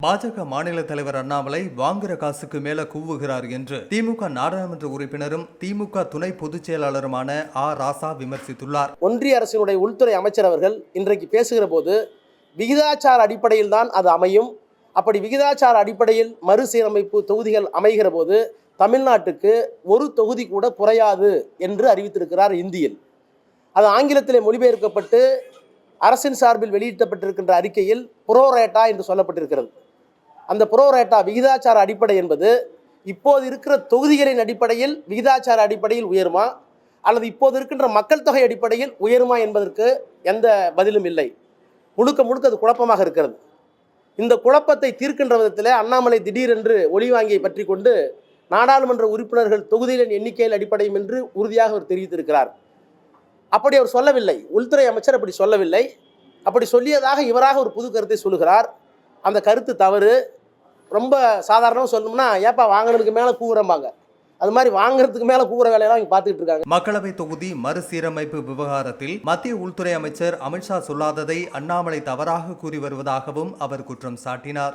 பாஜக மாநில தலைவர் அண்ணாமலை வாங்குற காசுக்கு மேல கூவுகிறார் என்று திமுக நாடாளுமன்ற உறுப்பினரும் திமுக துணை பொதுச் செயலாளருமான ராசா விமர்சித்துள்ளார். ஒன்றிய அரசினுடைய உள்துறை அமைச்சர் அவர்கள் இன்றைக்கு பேசுகிற போது விகிதாச்சார அடிப்படையில் தான் அது அமையும். அப்படி விகிதாச்சார அடிப்படையில் மறுசீரமைப்பு தொகுதிகள் அமைகிற போது தமிழ்நாட்டுக்கு ஒரு தொகுதி கூட குறையாது என்று அறிவித்திருக்கிறார் இந்தியில். அது ஆங்கிலத்திலே மொழிபெயர்க்கப்பட்டு அரசின் சார்பில் வெளியிடப்பட்டிருக்கின்ற அறிக்கையில் புரோரேட்டா என்று சொல்லப்பட்டிருக்கிறது. அந்த புரோரேட்டா விகிதாச்சார அடிப்படை என்பது இப்போது இருக்கிற தொகுதிகளின் அடிப்படையில் விகிதாச்சார அடிப்படையில் உயருமா அல்லது இப்போது இருக்கின்ற மக்கள் தொகை அடிப்படையில் உயருமா என்பதற்கு எந்த பதிலும் இல்லை. முழுக்க அது குழப்பமாக இருக்கிறது. இந்த குழப்பத்தை தீர்க்கின்ற விதத்தில் அண்ணாமலை திடீரென்று ஒளிவாங்கியை பற்றி கொண்டு நாடாளுமன்ற உறுப்பினர்கள் தொகுதிகளின் எண்ணிக்கையில் அடிப்படையும் என்று உறுதியாக அவர் தெரிவித்திருக்கிறார். அப்படி அவர் சொல்லவில்லை. உள்துறை அமைச்சர் அப்படி சொல்லவில்லை. அப்படி சொல்லியதாக இவராக ஒரு புது கருத்தை சொல்லுகிறார். அந்த கருத்து தவறு. ரொம்ப சாதாரணமாக சொல்லணும்னா ஏப்பா வாங்கினதுக்கு மேலே கூவுறம்பாங்க. அது மாதிரி வாங்குறதுக்கு மேலே கூவுற வேலையெல்லாம் இங்கே பார்த்துக்கிட்டு இருக்காங்க. மக்களவை தொகுதி மறுசீரமைப்பு விவகாரத்தில் மத்திய உள்துறை அமைச்சர் அமித்ஷா சொல்லாததை அண்ணாமலை தவறாக கூறி வருவதாகவும் அவர் குற்றம் சாட்டினார்.